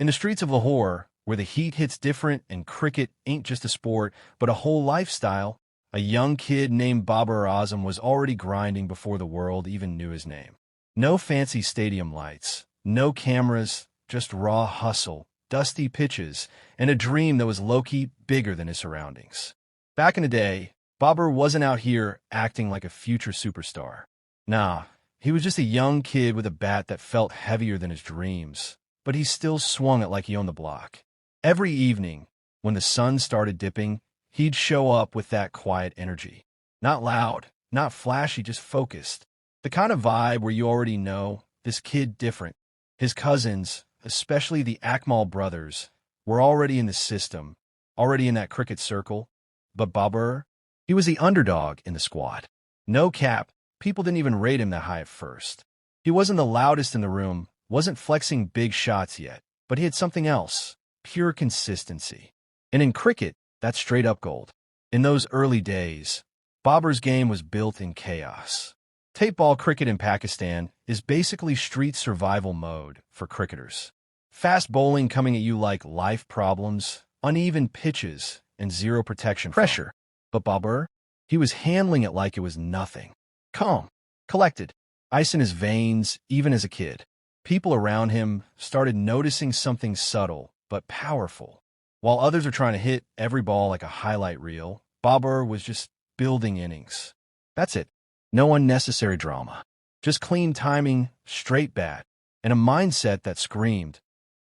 In the streets of Lahore, where the heat hits different and cricket ain't just a sport, but a whole lifestyle, a young kid named BABAR AZAM was already grinding before the world even knew his name. No fancy stadium lights, no cameras, just raw hustle, dusty pitches, and a dream that was low-key bigger than his surroundings. Back in the day, BABAR wasn't out here acting like a future superstar. Nah, he was just a young kid with a bat that felt heavier than his dreams, but he still swung it like he owned the block. Every evening, when the sun started dipping, he'd show up with that quiet energy. Not loud, not flashy, just focused. The kind of vibe where you already know this kid different. His cousins, especially the Akmal brothers, were already in the system, already in that cricket circle. But BABAR, he was the underdog in the squad. No cap, people didn't even rate him that high at first. He wasn't the loudest in the room, wasn't flexing big shots yet, but he had something else, pure consistency. And in cricket, that's straight up gold. In those early days, BABAR's game was built in chaos. Tape ball cricket in Pakistan is basically street survival mode for cricketers. Fast bowling coming at you like life problems, uneven pitches, and zero protection pressure. But BABAR, he was handling it like it was nothing. Calm, collected, ice in his veins, even as a kid. People around him started noticing something subtle but powerful. While others are trying to hit every ball like a highlight reel, BABAR was just building innings. That's it. No unnecessary drama. Just clean timing, straight bat, and a mindset that screamed,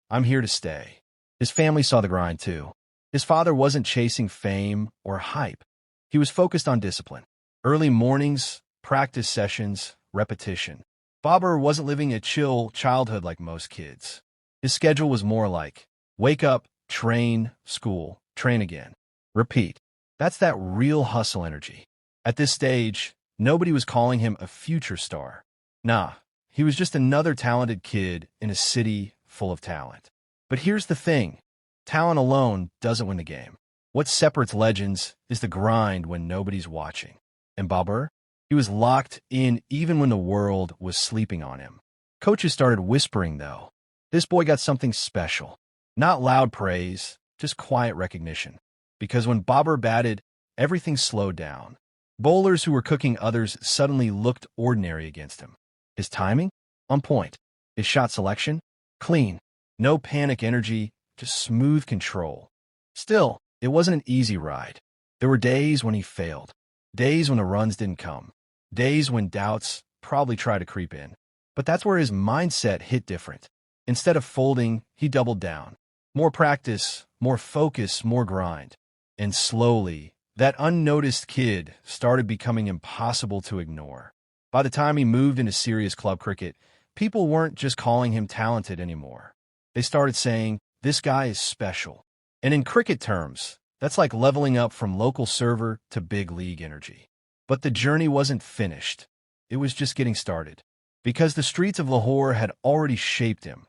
I'm here to stay. His family saw the grind too. His father wasn't chasing fame or hype. He was focused on discipline. Early mornings, practice sessions, repetition. BABAR wasn't living a chill childhood like most kids. His schedule was more like, wake up, train, school, train again, repeat. That's that real hustle energy. At this stage, nobody was calling him a future star. Nah, he was just another talented kid in a city full of talent. But here's the thing. Talent alone doesn't win the game. What separates legends is the grind when nobody's watching. And BABAR, he was locked in even when the world was sleeping on him. Coaches started whispering, though. This boy got something special. Not loud praise, just quiet recognition. Because when BABAR batted, everything slowed down. Bowlers who were cooking others suddenly looked ordinary against him. His timing? On point. His shot selection? Clean. No panic energy, just smooth control. Still, it wasn't an easy ride. There were days when he failed. Days when the runs didn't come. Days when doubts probably tried to creep in. But that's where his mindset hit different. Instead of folding, he doubled down. More practice, more focus, more grind. And slowly, that unnoticed kid started becoming impossible to ignore. By the time he moved into serious club cricket, people weren't just calling him talented anymore. They started saying, this guy is special. And in cricket terms, that's like leveling up from local server to big league energy. But the journey wasn't finished. It was just getting started. Because the streets of Lahore had already shaped him.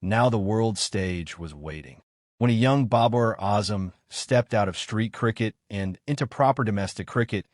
Now the world stage was waiting. When a young BABAR AZAM stepped out of street cricket and into proper domestic cricket,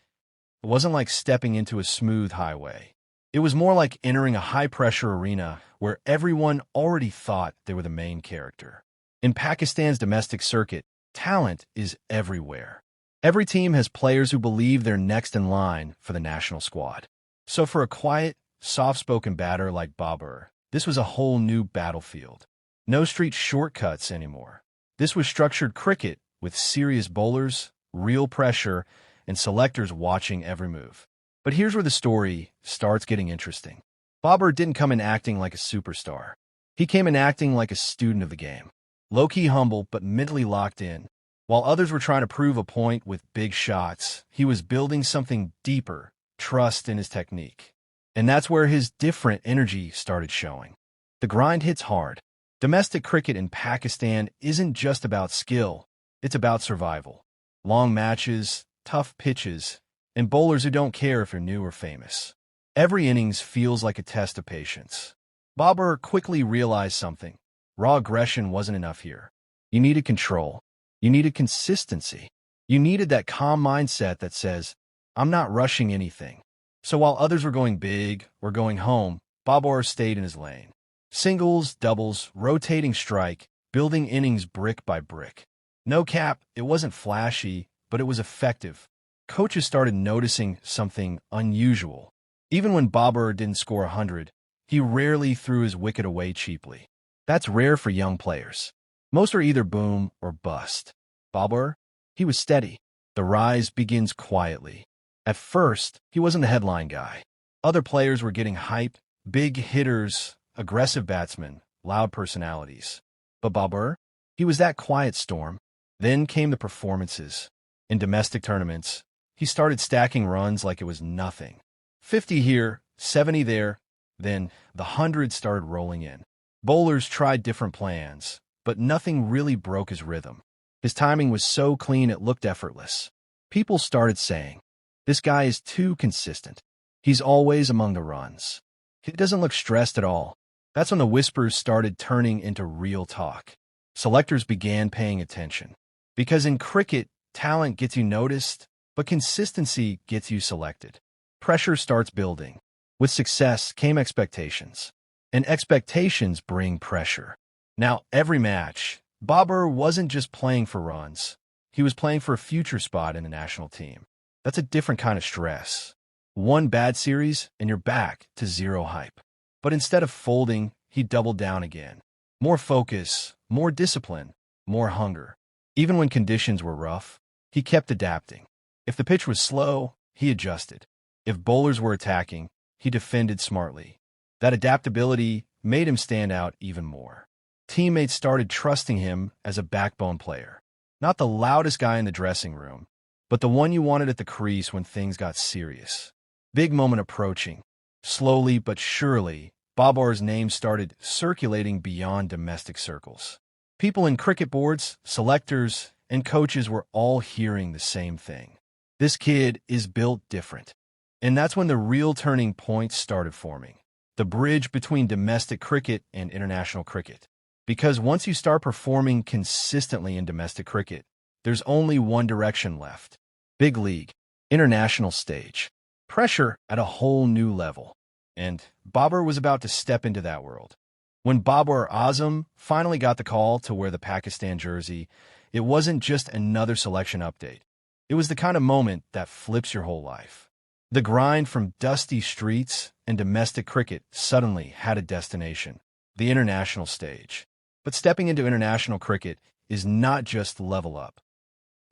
it wasn't like stepping into a smooth highway. It was more like entering a high-pressure arena where everyone already thought they were the main character. In Pakistan's domestic circuit, talent is everywhere. Every team has players who believe they're next in line for the national squad. So for a quiet, soft-spoken batter like BABAR, this was a whole new battlefield. No street shortcuts anymore. This was structured cricket with serious bowlers, real pressure, and selectors watching every move. But here's where the story starts getting interesting. BABAR didn't come in acting like a superstar. He came in acting like a student of the game. Low-key humble, but mentally locked in. While others were trying to prove a point with big shots, he was building something deeper, trust in his technique. And that's where his different energy started showing. The grind hits hard. Domestic cricket in Pakistan isn't just about skill, it's about survival. Long matches, tough pitches, and bowlers who don't care if you're new or famous. Every innings feels like a test of patience. BABAR quickly realized something. Raw aggression wasn't enough here. You needed control. You needed consistency. You needed that calm mindset that says, I'm not rushing anything. So while others were going big or going home, BABAR stayed in his lane. Singles, doubles, rotating strike, building innings brick by brick. No cap, it wasn't flashy, but it was effective. Coaches started noticing something unusual. Even when BABAR didn't score 100, he rarely threw his wicket away cheaply. That's rare for young players. Most are either boom or bust. BABAR, he was steady. The rise begins quietly. At first, he wasn't the headline guy. Other players were getting hype, big hitters, aggressive batsmen, loud personalities. But BABAR, he was that quiet storm. Then came the performances. In domestic tournaments, he started stacking runs like it was nothing. 50 here, 70 there, then the 100 started rolling in. Bowlers tried different plans, but nothing really broke his rhythm. His timing was so clean it looked effortless. People started saying, "This guy is too consistent. He's always among the runs. He doesn't look stressed at all." That's when the whispers started turning into real talk. Selectors began paying attention. Because in cricket, talent gets you noticed, but consistency gets you selected. Pressure starts building. With success came expectations. And expectations bring pressure. Now, every match, BABAR wasn't just playing for runs. He was playing for a future spot in the national team. That's a different kind of stress. One bad series, and you're back to zero hype. But instead of folding, he doubled down again. More focus, more discipline, more hunger. Even when conditions were rough, he kept adapting. If the pitch was slow, he adjusted. If bowlers were attacking, he defended smartly. That adaptability made him stand out even more. Teammates started trusting him as a backbone player. Not the loudest guy in the dressing room, but the one you wanted at the crease when things got serious. Big moment approaching. Slowly but surely, BABAR's name started circulating beyond domestic circles. People in cricket boards, selectors, and coaches were all hearing the same thing. This kid is built different. And that's when the real turning points started forming. The bridge between domestic cricket and international cricket. Because once you start performing consistently in domestic cricket, there's only one direction left. Big league, international stage. Pressure at a whole new level. And BABAR was about to step into that world. When BABAR AZAM finally got the call to wear the Pakistan jersey, it wasn't just another selection update. It was the kind of moment that flips your whole life. The grind from dusty streets and domestic cricket suddenly had a destination, the international stage. But stepping into international cricket is not just level up.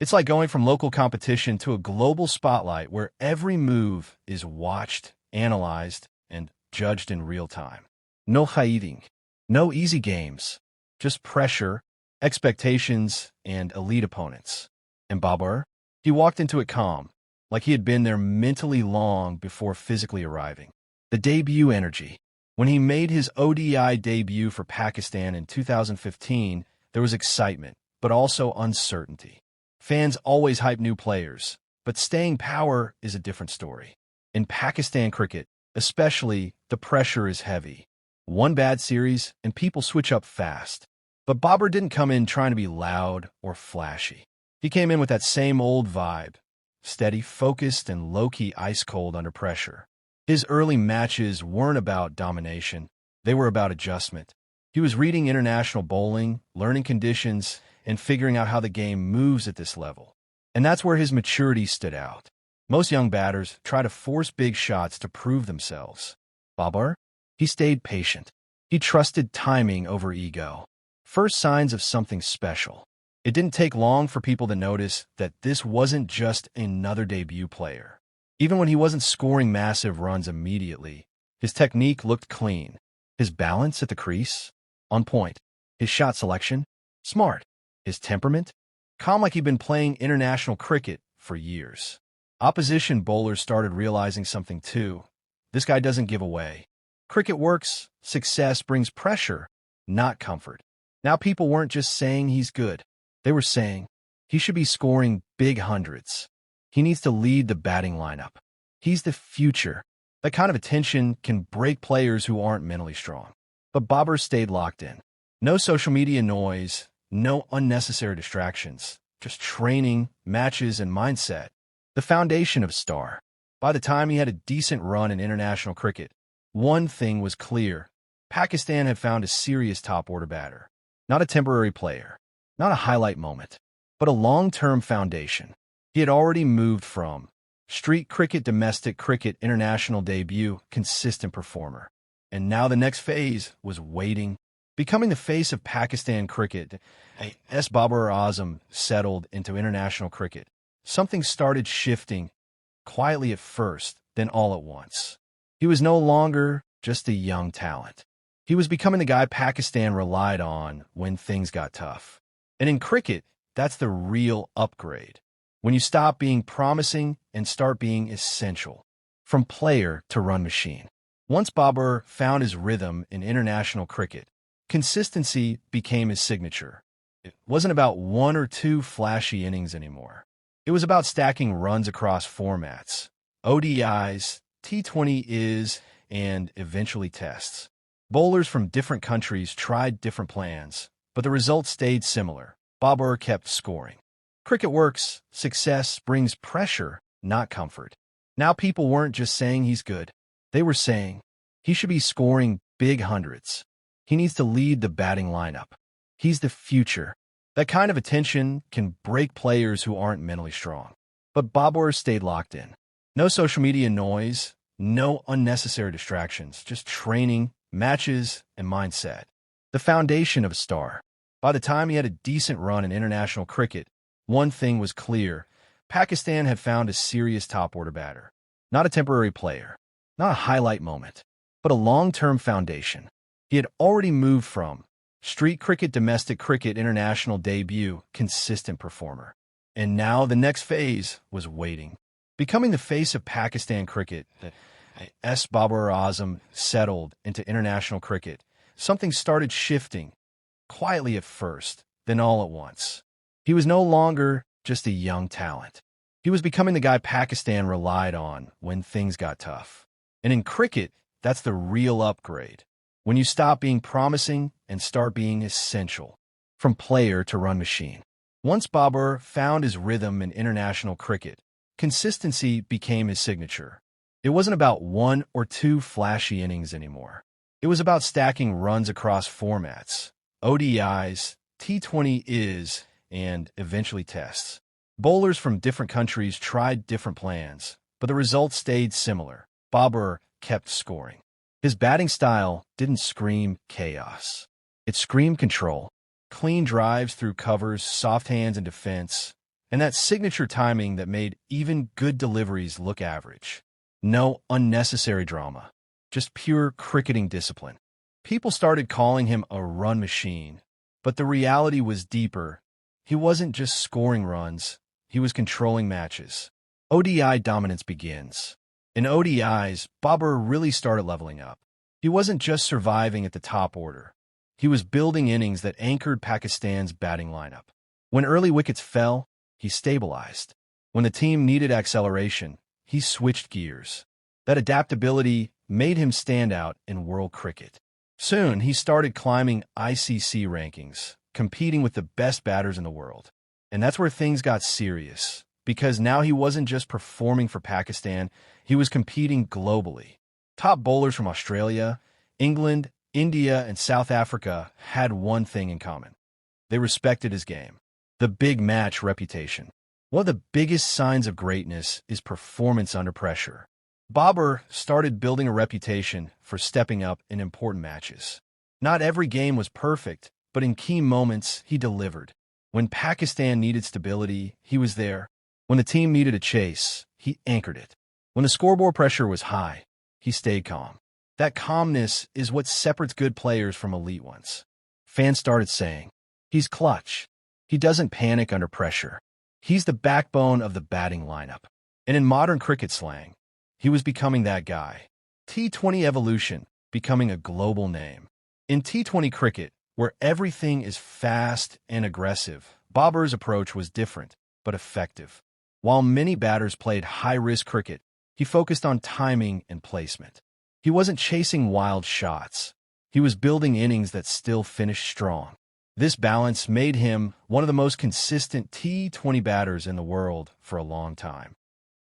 It's like going from local competition to a global spotlight where every move is watched, analyzed, and judged in real time. No hiding, no easy games, just pressure, expectations, and elite opponents. And BABAR, he walked into it calm, like he had been there mentally long before physically arriving. The debut energy. When he made his ODI debut for Pakistan in 2015, there was excitement, but also uncertainty. Fans always hype new players, but staying power is a different story. In Pakistan cricket, especially, the pressure is heavy. One bad series, and people switch up fast. But BABAR didn't come in trying to be loud or flashy. He came in with that same old vibe, steady, focused, and low-key ice-cold under pressure. His early matches weren't about domination. They were about adjustment. He was reading international bowling, learning conditions, and figuring out how the game moves at this level. And that's where his maturity stood out. Most young batters try to force big shots to prove themselves. BABAR, he stayed patient. He trusted timing over ego. First signs of something special. It didn't take long for people to notice that this wasn't just another debut player. Even when he wasn't scoring massive runs immediately, his technique looked clean. His balance at the crease? On point. His shot selection? Smart. His temperament? Calm, like he'd been playing international cricket for years. Opposition bowlers started realizing something too. This guy doesn't give away. Cricket works, success brings pressure, not comfort. Now people weren't just saying he's good. They were saying he should be scoring big hundreds. He needs to lead the batting lineup. He's the future. That kind of attention can break players who aren't mentally strong. But BABAR stayed locked in. No social media noise, no unnecessary distractions, just training, matches, and mindset. The foundation of a star. By the time he had a decent run in international cricket, one thing was clear. Pakistan had found a serious top-order batter. Not a temporary player, not a highlight moment, but a long-term foundation. He had already moved from street cricket, domestic cricket, international debut, consistent performer. And now the next phase was waiting, becoming the face of Pakistan cricket. As Babar Azam settled into international cricket, something started shifting, quietly at first, then all at once. He was no longer just a young talent. He was becoming the guy Pakistan relied on when things got tough. And in cricket, that's the real upgrade. When you stop being promising and start being essential. From player to run machine. Once Babar found his rhythm in international cricket, consistency became his signature. It wasn't about one or two flashy innings anymore. It was about stacking runs across formats, ODIs, T20s, and eventually tests. Bowlers from different countries tried different plans, but the results stayed similar. Babar kept scoring. Cricket works. Success brings pressure, not comfort. Now people weren't just saying he's good. They were saying he should be scoring big hundreds. He needs to lead the batting lineup. He's the future. That kind of attention can break players who aren't mentally strong. But Babar stayed locked in. No social media noise, no unnecessary distractions, just training, matches, and mindset. The foundation of a star. By the time he had a decent run in international cricket, one thing was clear. Pakistan had found a serious top-order batter. Not a temporary player, not a highlight moment, but a long-term foundation. He had already moved from street cricket, domestic cricket, international debut, consistent performer. And now the next phase was waiting. Becoming the face of Pakistan cricket, as Babar Azam settled into international cricket, something started shifting, quietly at first, then all at once. He was no longer just a young talent. He was becoming the guy Pakistan relied on when things got tough. And in cricket, that's the real upgrade. When you stop being promising and start being essential. From player to run machine. Once Babar found his rhythm in international cricket, consistency became his signature. It wasn't about one or two flashy innings anymore. It was about stacking runs across formats, ODIs, T20s, and eventually tests. Bowlers from different countries tried different plans, but the results stayed similar. Babar kept scoring. His batting style didn't scream chaos. It screamed control. Clean drives through covers, soft hands in defense, and that signature timing that made even good deliveries look average. No unnecessary drama, just pure cricketing discipline. People started calling him a run machine, but the reality was deeper. He wasn't just scoring runs, he was controlling matches. ODI dominance begins. In ODIs, Babar really started leveling up. He wasn't just surviving at the top order. He was building innings that anchored Pakistan's batting lineup. When early wickets fell, he stabilized. When the team needed acceleration, he switched gears. That adaptability made him stand out in world cricket. Soon, he started climbing ICC rankings, competing with the best batters in the world. And that's where things got serious, because now he wasn't just performing for Pakistan, he was competing globally. Top bowlers from Australia, England, India, and South Africa had one thing in common. They respected his game. The big match reputation. One of the biggest signs of greatness is performance under pressure. Babar started building a reputation for stepping up in important matches. Not every game was perfect, but in key moments, he delivered. When Pakistan needed stability, he was there. When the team needed a chase, he anchored it. When the scoreboard pressure was high, he stayed calm. That calmness is what separates good players from elite ones. Fans started saying, he's clutch. He doesn't panic under pressure. He's the backbone of the batting lineup. And in modern cricket slang, he was becoming that guy. T20 evolution, becoming a global name. In T20 cricket, where everything is fast and aggressive, Babar's approach was different, but effective. While many batters played high-risk cricket, he focused on timing and placement. He wasn't chasing wild shots. He was building innings that still finished strong. This balance made him one of the most consistent T20 batters in the world for a long time.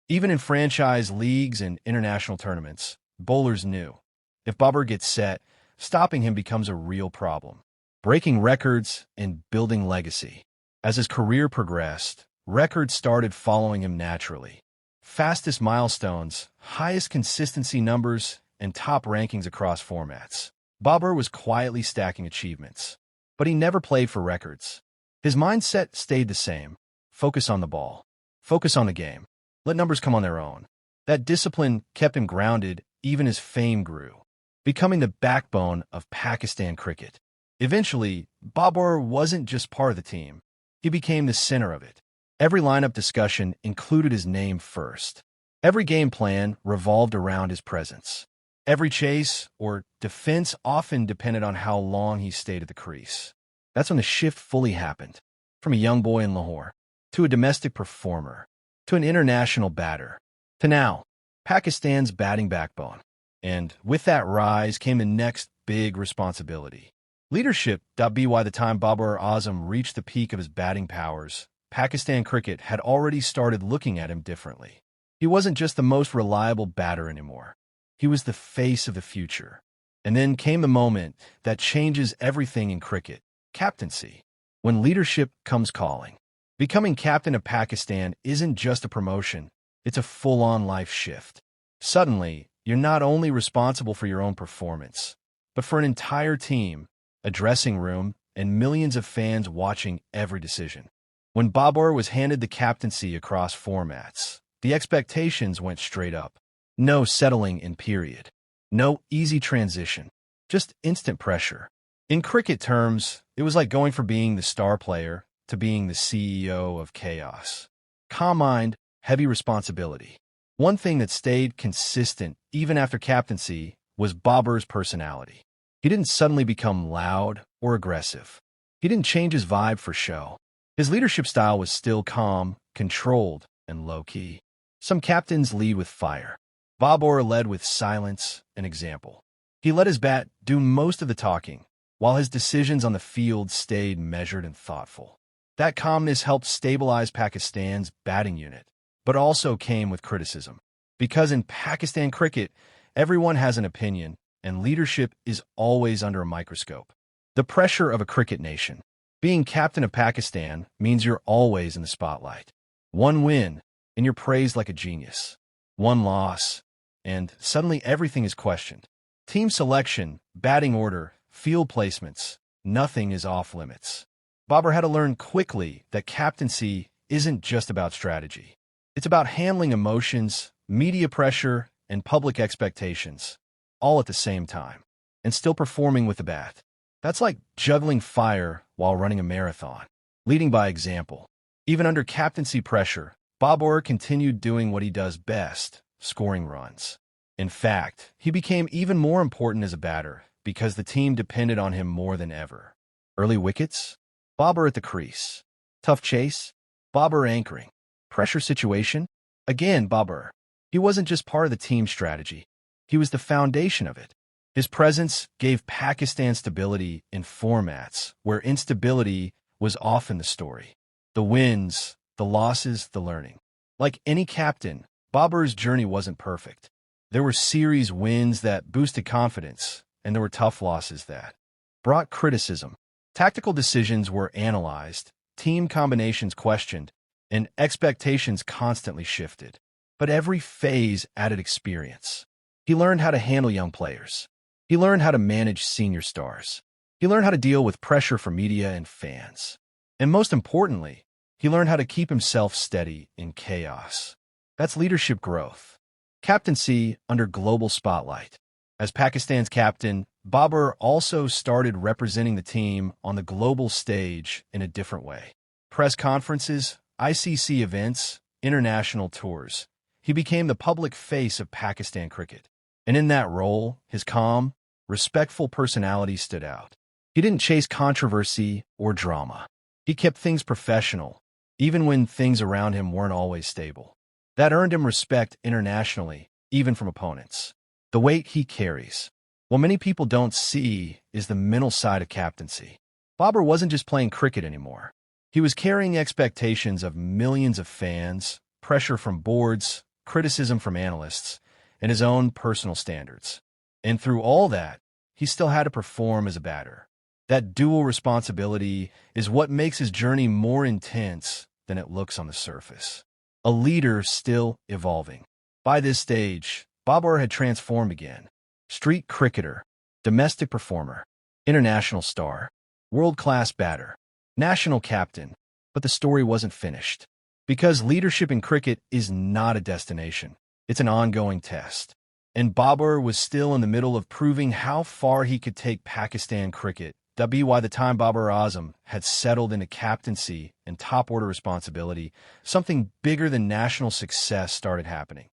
Even in franchise leagues and international tournaments, bowlers knew if Babar gets set, stopping him becomes a real problem. breaking records and building legacy. As his career progressed, records started following him naturally. Fastest milestones, highest consistency numbers, and top rankings across formats. BABAR was quietly stacking achievements. But he never played for records. His mindset stayed the same. Focus on the ball. Focus on the game. Let numbers come on their own. That discipline kept him grounded even as fame grew, becoming the backbone of Pakistan cricket. Eventually, BABAR wasn't just part of the team. He became the center of it. Every lineup discussion included his name first. Every game plan revolved around his presence. Every chase or defense often depended on how long he stayed at the crease. That's when the shift fully happened. From a young boy in Lahore, to a domestic performer, to an international batter, to now, Pakistan's batting backbone. And with that rise came the next big responsibility. Leadership. By the time Babar Azam reached the peak of his batting powers, Pakistan cricket had already started looking at him differently. He wasn't just the most reliable batter anymore. He was the face of the future. And then came the moment that changes everything in cricket: captaincy. When leadership comes calling. Becoming captain of Pakistan isn't just a promotion, it's a full-on life shift. Suddenly, you're not only responsible for your own performance, but for an entire team, a dressing room, and millions of fans watching every decision. When Babar was handed the captaincy across formats, the expectations went straight up. No settling in period. No easy transition. Just instant pressure. In cricket terms, it was like going from being the star player to being the CEO of chaos. Calm mind, heavy responsibility. One thing that stayed consistent even after captaincy was Babar's personality. He didn't suddenly become loud or aggressive. He didn't change his vibe for show. His leadership style was still calm, controlled, and low-key. Some captains lead with fire. Babar led with silence and example. He let his bat do most of the talking, while his decisions on the field stayed measured and thoughtful. That calmness helped stabilize Pakistan's batting unit, but also came with criticism. Because in Pakistan cricket, everyone has an opinion, and leadership is always under a microscope. The pressure of a cricket nation. Being captain of Pakistan means you're always in the spotlight. One win, and you're praised like a genius. One loss, and suddenly everything is questioned. Team selection, batting order, field placements, nothing is off limits. Babar had to learn quickly that captaincy isn't just about strategy. It's about handling emotions, media pressure, and public expectations, all at the same time, and still performing with the bat. That's like juggling fire while running a marathon, leading by example. Even under captaincy pressure, Babar continued doing what he does best: scoring runs. In fact, he became even more important as a batter because the team depended on him more than ever. Early wickets? Babar at the crease. Tough chase? Babar anchoring. Pressure situation? Again, Babar. He wasn't just part of the team strategy. He was the foundation of it. His presence gave Pakistan stability in formats where instability was often the story. The wins, the losses, the learning. Like any captain, Babar's journey wasn't perfect. There were series wins that boosted confidence, and there were tough losses that brought criticism. Tactical decisions were analyzed, team combinations questioned, and expectations constantly shifted. But every phase added experience. He learned how to handle young players. He learned how to manage senior stars. He learned how to deal with pressure from media and fans. And most importantly, he learned how to keep himself steady in chaos. That's leadership growth. Captaincy under global spotlight. As Pakistan's captain, Babar also started representing the team on the global stage in a different way. Press conferences, ICC events, international tours. He became the public face of Pakistan cricket. And in that role, his calm, respectful personality stood out. He didn't chase controversy or drama. He kept things professional, even when things around him weren't always stable. That earned him respect internationally, even from opponents. The weight he carries. What many people don't see is the mental side of captaincy. Babar wasn't just playing cricket anymore. He was carrying expectations of millions of fans, pressure from boards, criticism from analysts, and his own personal standards. And through all that, he still had to perform as a batter. That dual responsibility is what makes his journey more intense than it looks on the surface. A leader still evolving. By this stage, Babar had transformed again. Street cricketer, domestic performer, international star, world-class batter, national captain. But the story wasn't finished. Because leadership in cricket is not a destination. It's an ongoing test. And Babar was still in the middle of proving how far he could take Pakistan cricket. By the time Babar Azam had settled into captaincy and top-order responsibility, something bigger than national success started happening.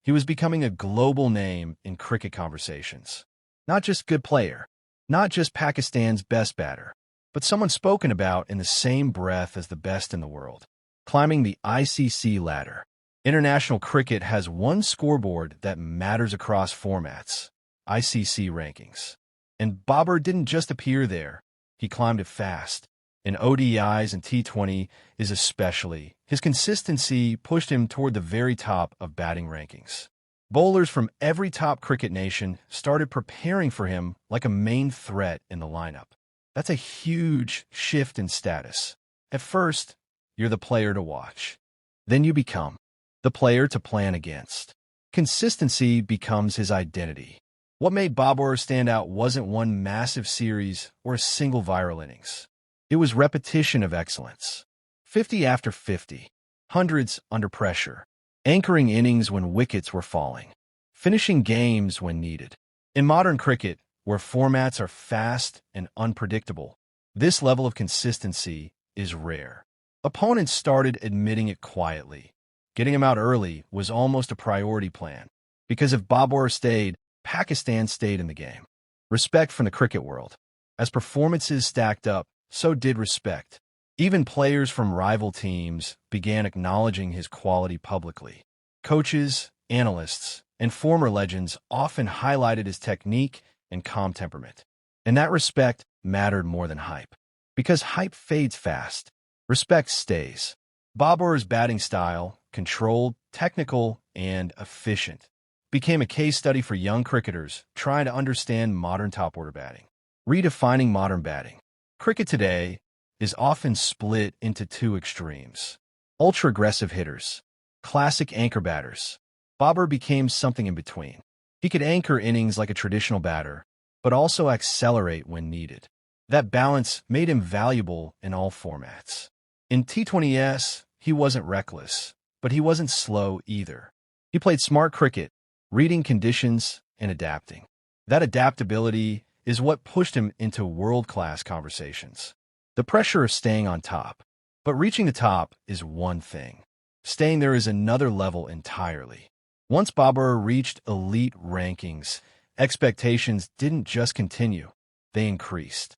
He was becoming a global name in cricket conversations. Not just good player, not just Pakistan's best batter, but someone spoken about in the same breath as the best in the world. Climbing the ICC ladder. International cricket has one scoreboard that matters across formats: ICC rankings. And Babar didn't just appear there. He climbed it fast. In ODIs and T20 is especially. His consistency pushed him toward the very top of batting rankings. Bowlers from every top cricket nation started preparing for him like a main threat in the lineup. That's a huge shift in status. At first, you're the player to watch. Then you become the player to plan against. Consistency becomes his identity. What made Babar stand out wasn't one massive series or a single viral innings. It was repetition of excellence. 50 after 50, hundreds under pressure, anchoring innings when wickets were falling, finishing games when needed. In modern cricket, where formats are fast and unpredictable, this level of consistency is rare. Opponents started admitting it quietly. Getting him out early was almost a priority plan, because if Babar stayed, Pakistan stayed in the game. Respect from the cricket world. As performances stacked up, so did respect. Even players from rival teams began acknowledging his quality publicly. Coaches, analysts, and former legends often highlighted his technique and calm temperament. And that respect mattered more than hype. Because hype fades fast, respect stays. Babar's batting style, controlled, technical, and efficient, became a case study for young cricketers trying to understand modern top-order batting. Redefining modern batting. Cricket today is often split into two extremes. Ultra-aggressive hitters, classic anchor batters. Babar became something in between. He could anchor innings like a traditional batter, but also accelerate when needed. That balance made him valuable in all formats. In T20s, he wasn't reckless, but he wasn't slow either. He played smart cricket, reading conditions and adapting. That adaptability is what pushed him into world-class conversations. The pressure of staying on top. But reaching the top is one thing. Staying there is another level entirely. Once Babar reached elite rankings, expectations didn't just continue, they increased.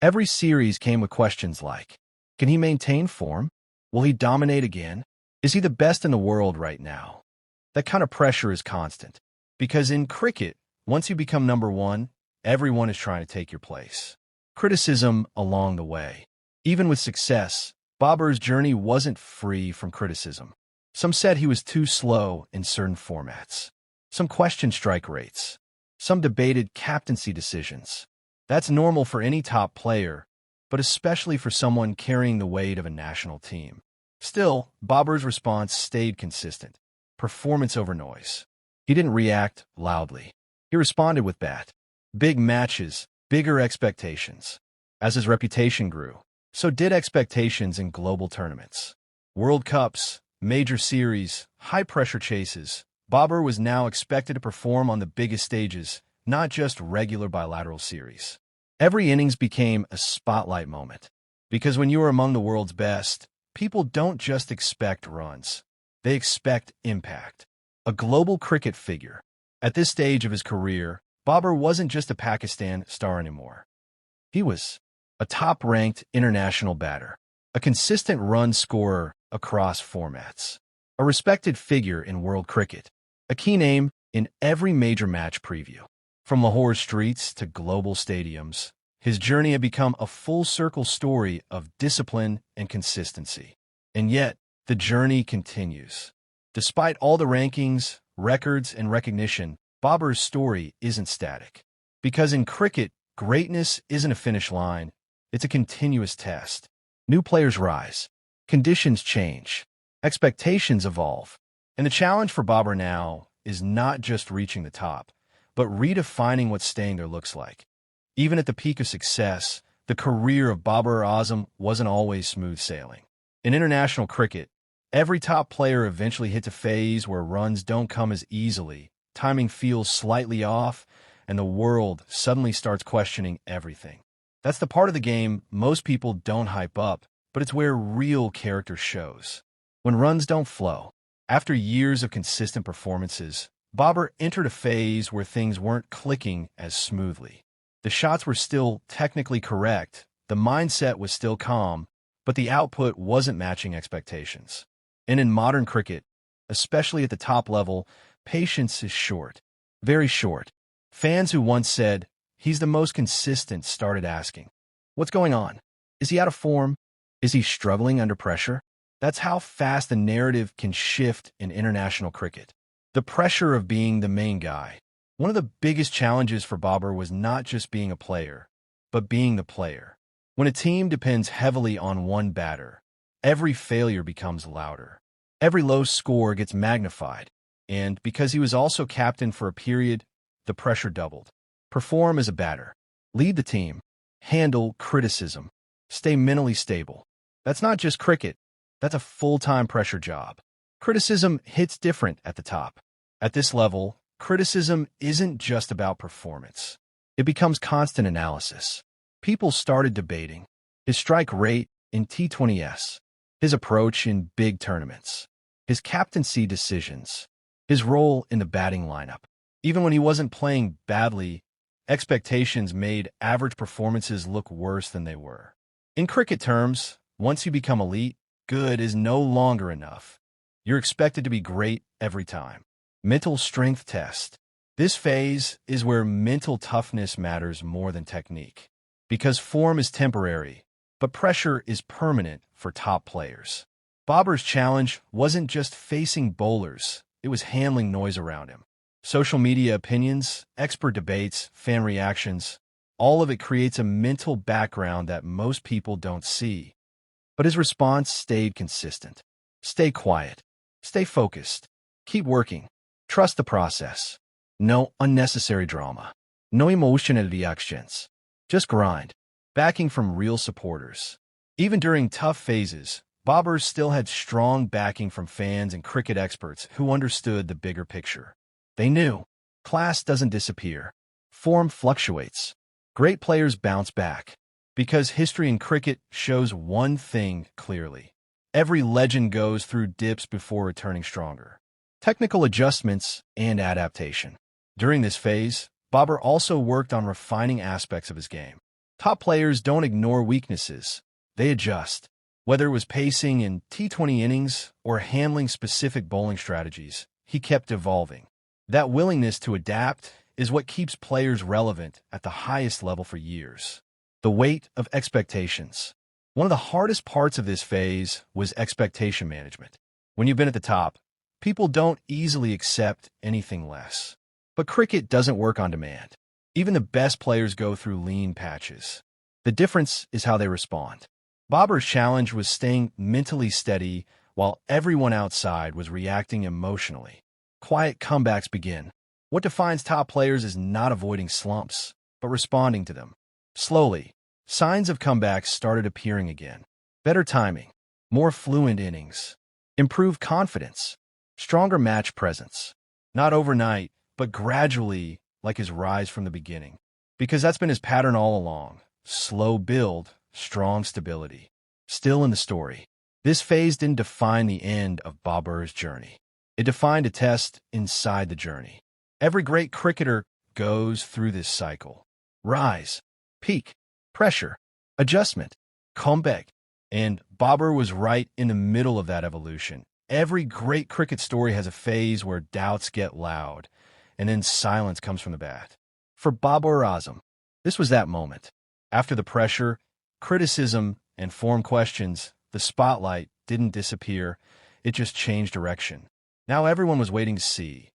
Every series came with questions like, can he maintain form? Will he dominate again? Is he the best in the world right now? That kind of pressure is constant. Because in cricket, once you become number one, everyone is trying to take your place. Criticism along the way. Even with success, Babar's journey wasn't free from criticism. Some said he was too slow in certain formats. Some questioned strike rates. Some debated captaincy decisions. That's normal for any top player, but especially for someone carrying the weight of a national team. Still, Babar's response stayed consistent. Performance over noise. He didn't react loudly. He responded with bat. Big matches, bigger expectations. As his reputation grew, so did expectations in global tournaments. World Cups, major series, high-pressure chases. Babar was now expected to perform on the biggest stages, not just regular bilateral series. Every innings became a spotlight moment. Because when you are among the world's best, people don't just expect runs. They expect impact. A global cricket figure. At this stage of his career, Babar wasn't just a Pakistan star anymore. He was a top-ranked international batter, a consistent run scorer across formats, a respected figure in world cricket, a key name in every major match preview. From Lahore streets to global stadiums, his journey had become a full-circle story of discipline and consistency. And yet, the journey continues. Despite all the rankings, records, and recognition, Babar's story isn't static. Because in cricket, Greatness isn't a finish line. It's a continuous test. New players rise. Conditions change. Expectations evolve. And the challenge for BABAR now is not just reaching the top, but redefining what staying there looks like. Even at the peak of success, the career of BABAR Azam wasn't always smooth sailing. In international cricket, every top player eventually hits a phase where runs don't come as easily, timing feels slightly off, and the world suddenly starts questioning everything. That's the part of the game most people don't hype up, but it's where real character shows. When runs don't flow. After years of consistent performances, BABAR entered a phase where things weren't clicking as smoothly. The shots were still technically correct, the mindset was still calm, but the output wasn't matching expectations. And in modern cricket, especially at the top level, patience is short. Very short. Fans who once said, "He's the most consistent," started asking, "What's going on? Is he out of form? Is he struggling under pressure?" That's how fast the narrative can shift in international cricket. The pressure of being the main guy. One of the biggest challenges for BABAR was not just being a player, but being the player. When a team depends heavily on one batter, every failure becomes louder. Every low score gets magnified. And because he was also captain for a period, the pressure doubled. Perform as a batter. Lead the team. Handle criticism. Stay mentally stable. That's not just cricket. That's a full-time pressure job. Criticism hits different at the top. At this level, criticism isn't just about performance. It becomes constant analysis. People started debating his strike rate in T20s, his approach in big tournaments, his captaincy decisions, his role in the batting lineup. Even when he wasn't playing badly, expectations made average performances look worse than they were. In cricket terms, once you become elite, good is no longer enough. You're expected to be great every time. Mental strength test. This phase is where mental toughness matters more than technique. Because form is temporary, but pressure is permanent for top players. BABAR's challenge wasn't just facing bowlers, it was handling noise around him. Social media opinions, expert debates, fan reactions, all of it creates a mental background that most people don't see. But his response stayed consistent. Stay quiet. Stay focused. Keep working. Trust the process. No unnecessary drama. No emotional reactions. Just grind. Backing from real supporters. Even during tough phases, BABAR still had strong backing from fans and cricket experts who understood the bigger picture. They knew. Class doesn't disappear. Form fluctuates. Great players bounce back. Because history in cricket shows one thing clearly. Every legend goes through dips before returning stronger. Technical adjustments and adaptation. During this phase, BABAR also worked on refining aspects of his game. Top players don't ignore weaknesses. They adjust. Whether it was pacing in T20 innings or handling specific bowling strategies, he kept evolving. That willingness to adapt is what keeps players relevant at the highest level for years. The weight of expectations. One of the hardest parts of this phase was expectation management. When you've been at the top, people don't easily accept anything less. But cricket doesn't work on demand. Even the best players go through lean patches. The difference is how they respond. BABAR's challenge was staying mentally steady while everyone outside was reacting emotionally. Quiet comebacks begin. What defines top players is not avoiding slumps, but responding to them. Slowly, signs of comebacks started appearing again. Better timing, more fluent innings, improved confidence, stronger match presence. Not overnight, but gradually, like his rise from the beginning. Because that's been his pattern all along. Slow build, strong stability. Still in the story. This phase didn't define the end of BABAR's journey. It defined a test inside the journey. Every great cricketer goes through this cycle. Rise, peak, pressure, adjustment, comeback. And BABAR was right in the middle of that evolution. Every great cricket story has a phase where doubts get loud, and then silence comes from the bat. For BABAR Azam, this was that moment. After the pressure, criticism, and form questions, the spotlight didn't disappear, it just changed direction. Now everyone was waiting to see.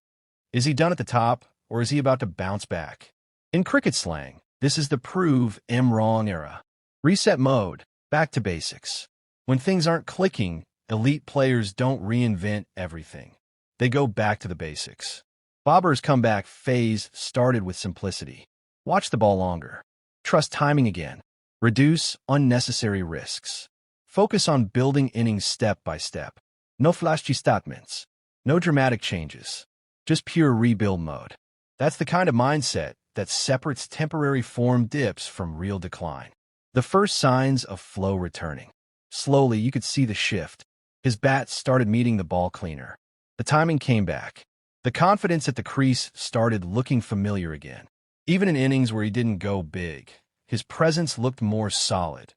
Is he done at the top, or is he about to bounce back? In cricket slang, This is the prove am wrong era. Reset mode, back to basics. When things aren't clicking, elite players don't reinvent everything. They go back to the basics. BABAR's comeback phase started with simplicity. Watch the ball longer. Trust timing again. Reduce unnecessary risks. Focus on building innings step by step. No flashy statements. No dramatic changes. Just pure rebuild mode. That's the kind of mindset that separates temporary form dips from real decline. The first signs of flow returning. Slowly, you could see the shift. His bat started meeting the ball cleaner. The timing came back. The confidence at the crease started looking familiar again. Even in innings where he didn't go big, his presence looked more solid,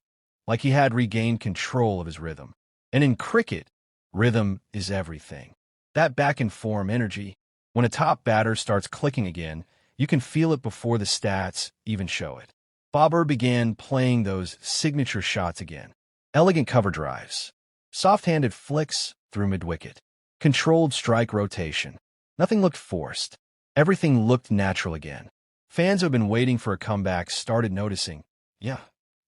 like he had regained control of his rhythm. And in cricket, rhythm is everything. That back-and-form energy, when a top batter starts clicking again, you can feel it before the stats even show it. BABAR began playing those signature shots again. Elegant cover drives. Soft-handed flicks through mid-wicket. Controlled strike rotation. Nothing looked forced. Everything looked natural again. Fans who have been waiting for a comeback started noticing, yeah,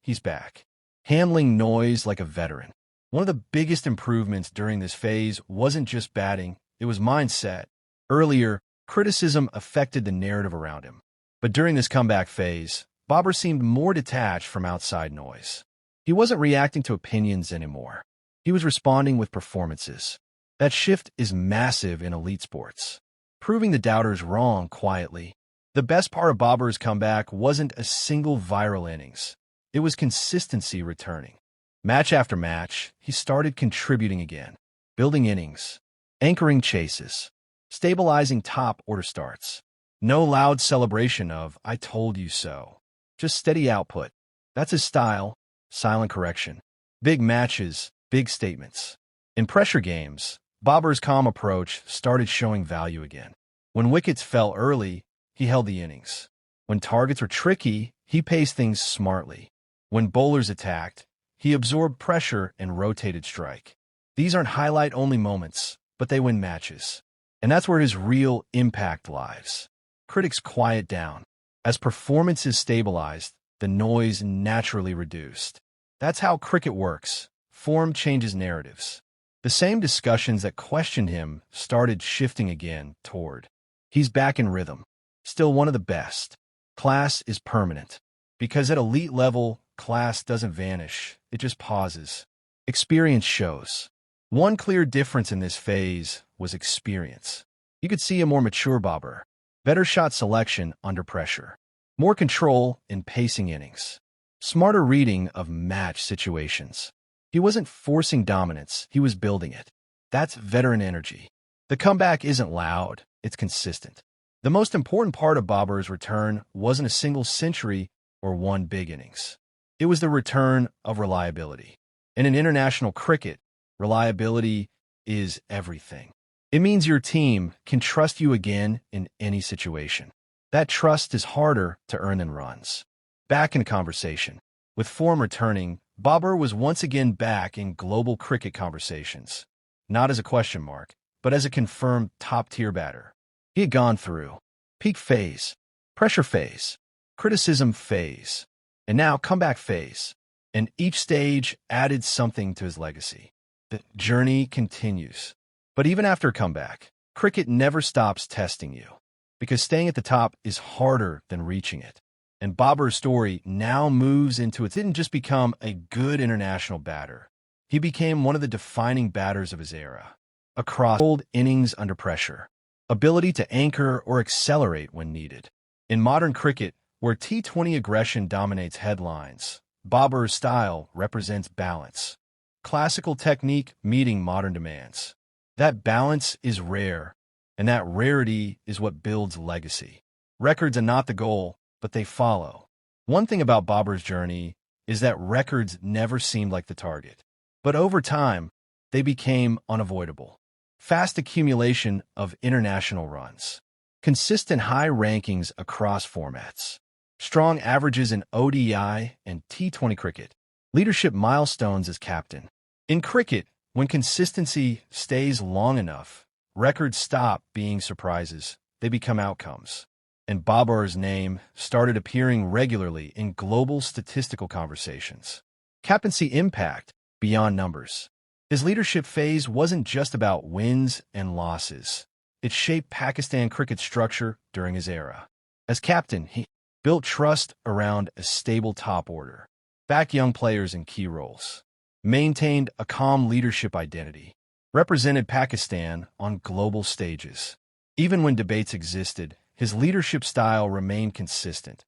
he's back. Handling noise like a veteran. One of the biggest improvements during this phase wasn't just batting, it was mindset. Earlier, criticism affected the narrative around him. But during this comeback phase, BABAR seemed more detached from outside noise. He wasn't reacting to opinions anymore. He was responding with performances. That shift is massive in elite sports. Proving the doubters wrong quietly. The best part of BABAR's comeback wasn't a single viral innings. It was consistency returning. Match after match, he started contributing again. Building innings. Anchoring chases. Stabilizing top-order starts. No loud celebration of, I told you so. Just steady output. That's his style. Silent correction. Big matches, big statements. In pressure games, BABAR's calm approach started showing value again. When wickets fell early, he held the innings. When targets were tricky, he paced things smartly. When bowlers attacked, he absorbed pressure and rotated strike. These aren't highlight-only moments, but they win matches. And that's where his real impact lies. Critics quiet down. As performances stabilized, the noise naturally reduced. That's how cricket works. Form changes narratives. The same discussions that questioned him started shifting again toward. He's back in rhythm. Still one of the best. Class is permanent. Because at elite level, class doesn't vanish. It just pauses. Experience shows. One clear difference in this phase was experience. You could see a more mature BABAR. Better shot selection under pressure. More control in pacing innings. Smarter reading of match situations. He wasn't forcing dominance, he was building it. That's veteran energy. The comeback isn't loud, it's consistent. The most important part of BABAR's return wasn't a single century or one big innings. It was the return of reliability. And in international cricket, reliability is everything. It means your team can trust you again in any situation. That trust is harder to earn than runs. Back in conversation. With form returning, BABAR was once again back in global cricket conversations. Not as a question mark, but as a confirmed top-tier batter. He had gone through peak phase, pressure phase, criticism phase, and now comeback phase. And each stage added something to his legacy. The journey continues. But even after a comeback, cricket never stops testing you. Because staying at the top is harder than reaching it. And BABAR's story now moves into it. Didn't just become a good international batter. He became one of the defining batters of his era. Across old innings under pressure. Ability to anchor or accelerate when needed. In modern cricket, where T20 aggression dominates headlines, BABAR's style represents balance. Classical technique meeting modern demands. That balance is rare, and that rarity is what builds legacy. Records are not the goal, but they follow. One thing about BABAR's journey is that records never seemed like the target. But over time, they became unavoidable. Fast accumulation of international runs. Consistent high rankings across formats. Strong averages in ODI and T20 cricket. Leadership milestones as captain. In cricket, when consistency stays long enough, records stop being surprises. They become outcomes. and Babar's name started appearing regularly in global statistical conversations. Captaincy impact beyond numbers. His leadership phase wasn't just about wins and losses. It shaped Pakistan cricket's structure during his era. As captain, he built trust around a stable top order, backed young players in key roles, maintained a calm leadership identity, represented Pakistan on global stages. Even when debates existed, his leadership style remained consistent: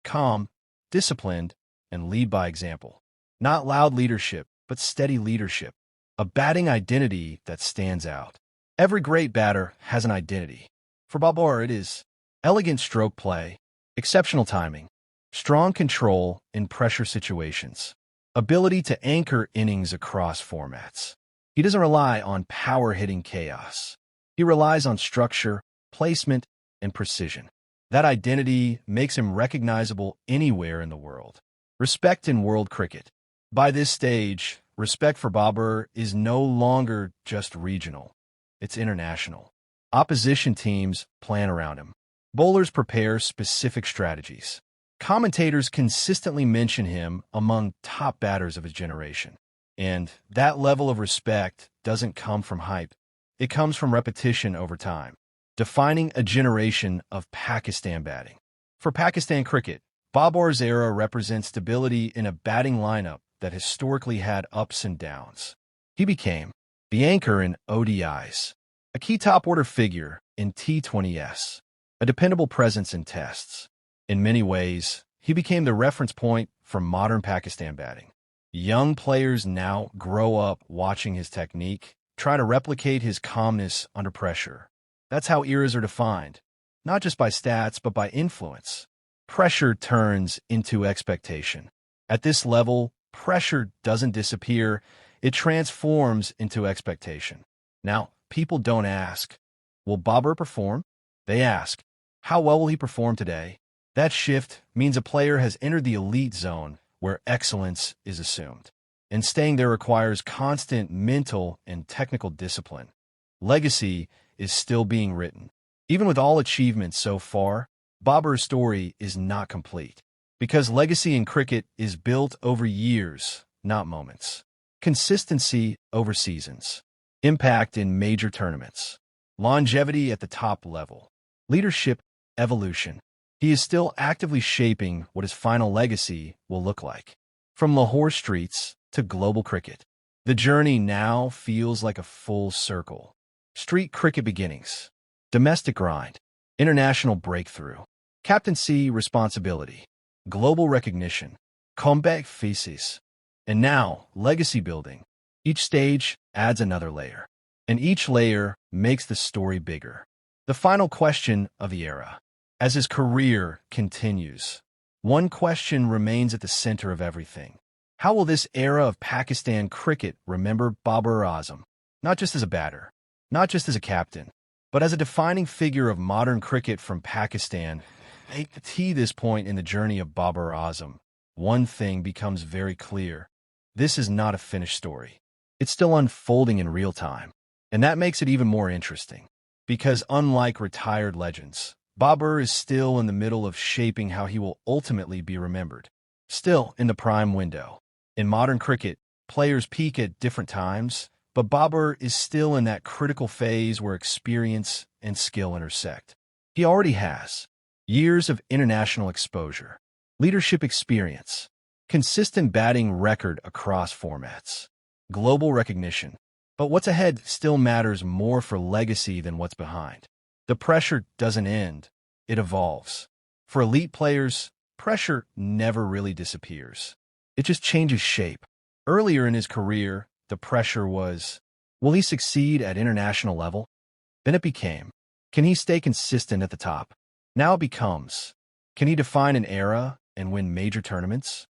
calm, disciplined, and lead by example. Not loud leadership, but steady leadership. A batting identity that stands out. Every great batter has an identity. For Babar, it is elegant stroke play, exceptional timing, strong control in pressure situations, ability to anchor innings across formats. He doesn't rely on power-hitting chaos. He relies on structure, placement, and precision. That identity makes him recognizable anywhere in the world. Respect in world cricket. By this stage, respect for Babar is no longer just regional. It's international. Opposition teams plan around him. Bowlers prepare specific strategies. Commentators consistently mention him among top batters of his generation. And that level of respect doesn't come from hype. It comes from repetition over time, defining a generation of Pakistan batting. For Pakistan cricket, Babar's era represents stability in a batting lineup that historically had ups and downs. He became the anchor in ODIs, a key top-order figure in T20s, a dependable presence in tests. In many ways, he became the reference point for modern Pakistan batting. Young players now grow up watching his technique, trying to replicate his calmness under pressure. That's how eras are defined, not just by stats, but by influence. Pressure turns into expectation. At this level, pressure doesn't disappear, it transforms into expectation. Now, people don't ask, will Babar perform? They ask, how well will he perform today? That shift means a player has entered the elite zone where excellence is assumed. And staying there requires constant mental and technical discipline. Legacy is still being written. Even with all achievements so far, Babar's story is not complete. Because legacy in cricket is built over years, not moments. Consistency over seasons. Impact in major tournaments. Longevity at the top level. Leadership evolution. He is still actively shaping what his final legacy will look like. From Lahore streets to global cricket, the journey now feels like a full circle. Street cricket beginnings. Domestic grind. International breakthrough. Captaincy responsibility. Global recognition, comeback faces, and now legacy building. Each stage adds another layer, and each layer makes the story bigger. The final question of the era. As his career continues, one question remains at the center of everything. How will this era of Pakistan cricket remember Babar Azam? Not just as a batter, not just as a captain, but as a defining figure of modern cricket from Pakistan. At this point in the journey of Babar Azam, one thing becomes very clear. This is not a finished story. It's still unfolding in real time. And that makes it even more interesting. Because unlike retired legends, Babar is still in the middle of shaping how he will ultimately be remembered. Still in the prime window. In modern cricket, players peak at different times, but Babar is still in that critical phase where experience and skill intersect. He already has years of international exposure, leadership experience, consistent batting record across formats, global recognition. But what's ahead still matters more for legacy than what's behind. The pressure doesn't end, it evolves. For elite players, pressure never really disappears. It just changes shape. Earlier in his career, the pressure was, will he succeed at international level? Then it became, can he stay consistent at the top? Now it becomes, can he define an era and win major tournaments?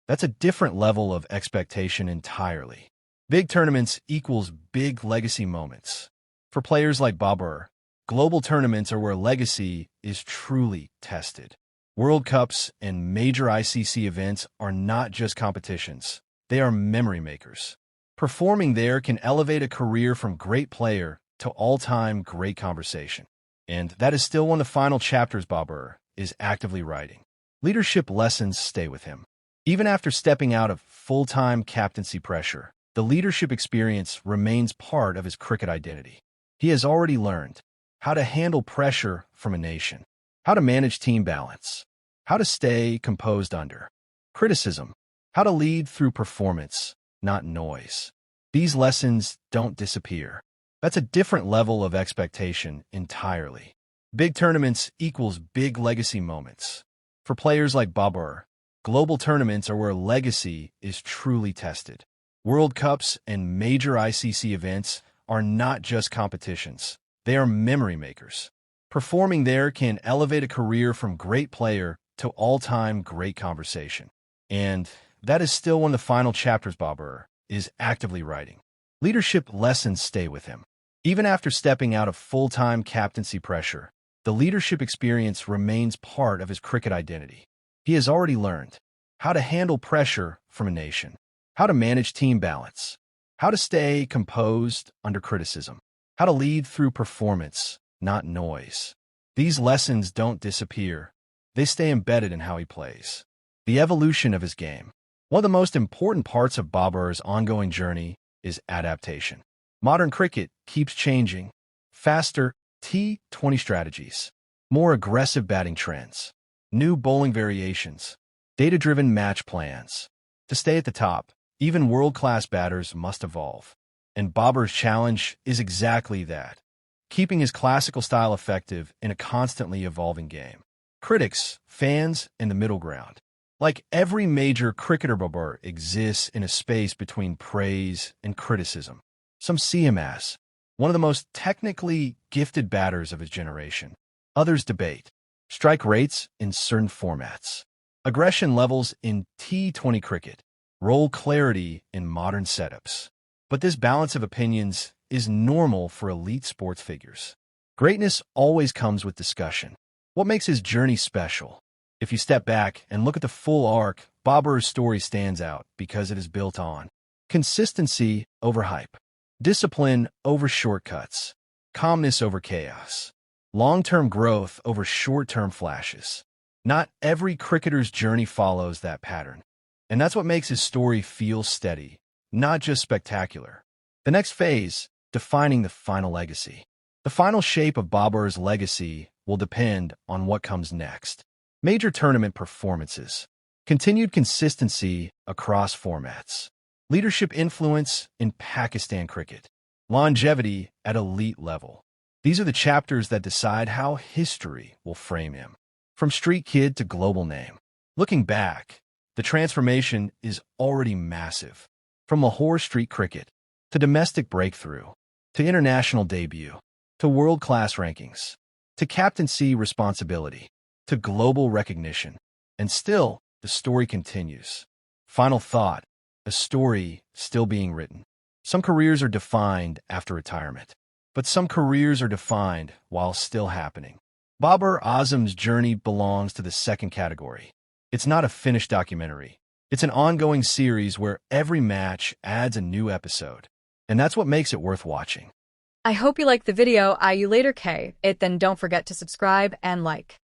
That's a different level of expectation entirely. Big tournaments equals big legacy moments. For players like Babar, global tournaments are where legacy is truly tested. World Cups and major ICC events are not just competitions. They are memory makers. Performing there can elevate a career from great player to all-time great conversation. And that is still one of the final chapters BABAR is actively writing. Leadership lessons stay with him. Even after stepping out of full-time captaincy pressure, the leadership experience remains part of his cricket identity. He has already learned how to handle pressure from a nation, how to manage team balance, how to stay composed under criticism, how to lead through performance, not noise. These lessons don't disappear. That's a different level of expectation entirely. Big tournaments equals big legacy moments. For players like BABAR, global tournaments are where legacy is truly tested. World Cups and major ICC events are not just competitions. They are memory makers. Performing there can elevate a career from great player to all-time great conversation. And that is still one of the final chapters BABAR is actively writing. Leadership lessons stay with him. Even after stepping out of full-time captaincy pressure, the leadership experience remains part of his cricket identity. He has already learned how to handle pressure from a nation, how to manage team balance, how to stay composed under criticism, how to lead through performance, not noise. These lessons don't disappear. They stay embedded in how he plays. The evolution of his game. One of the most important parts of BABAR's ongoing journey is adaptation. Modern cricket keeps changing. Faster T20 strategies, more aggressive batting trends, new bowling variations, data-driven match plans. To stay at the top, even world-class batters must evolve. And BABAR's challenge is exactly that, keeping his classical style effective in a constantly evolving game. Critics, fans, and the middle ground. Like every major cricketer, BABAR exists in a space between praise and criticism. Some see him as one of the most technically gifted batters of his generation. Others debate strike rates in certain formats, aggression levels in T20 cricket, role clarity in modern setups. But this balance of opinions is normal for elite sports figures. Greatness always comes with discussion. What makes his journey special? If you step back and look at the full arc, BABAR's story stands out because it is built on consistency over hype, discipline over shortcuts, calmness over chaos, long-term growth over short-term flashes. Not every cricketer's journey follows that pattern. And that's what makes his story feel steady, not just spectacular. The next phase, defining the final legacy. The final shape of BABAR's legacy will depend on what comes next. Major tournament performances, continued consistency across formats, leadership influence in Pakistan cricket, longevity at elite level. These are the chapters that decide how history will frame him. From street kid to global name. Looking back, the transformation is already massive. From Lahore street cricket to domestic breakthrough, to international debut, to world-class rankings, to captaincy responsibility, to global recognition. And still, the story continues. Final thought. A story still being written. Some careers are defined after retirement, but some careers are defined while still happening. BABAR Azam's journey belongs to the second category. It's not a finished documentary. It's an ongoing series where every match adds a new episode. And that's what makes it worth watching. I hope you liked the video. You later, K. Then don't forget to subscribe and like.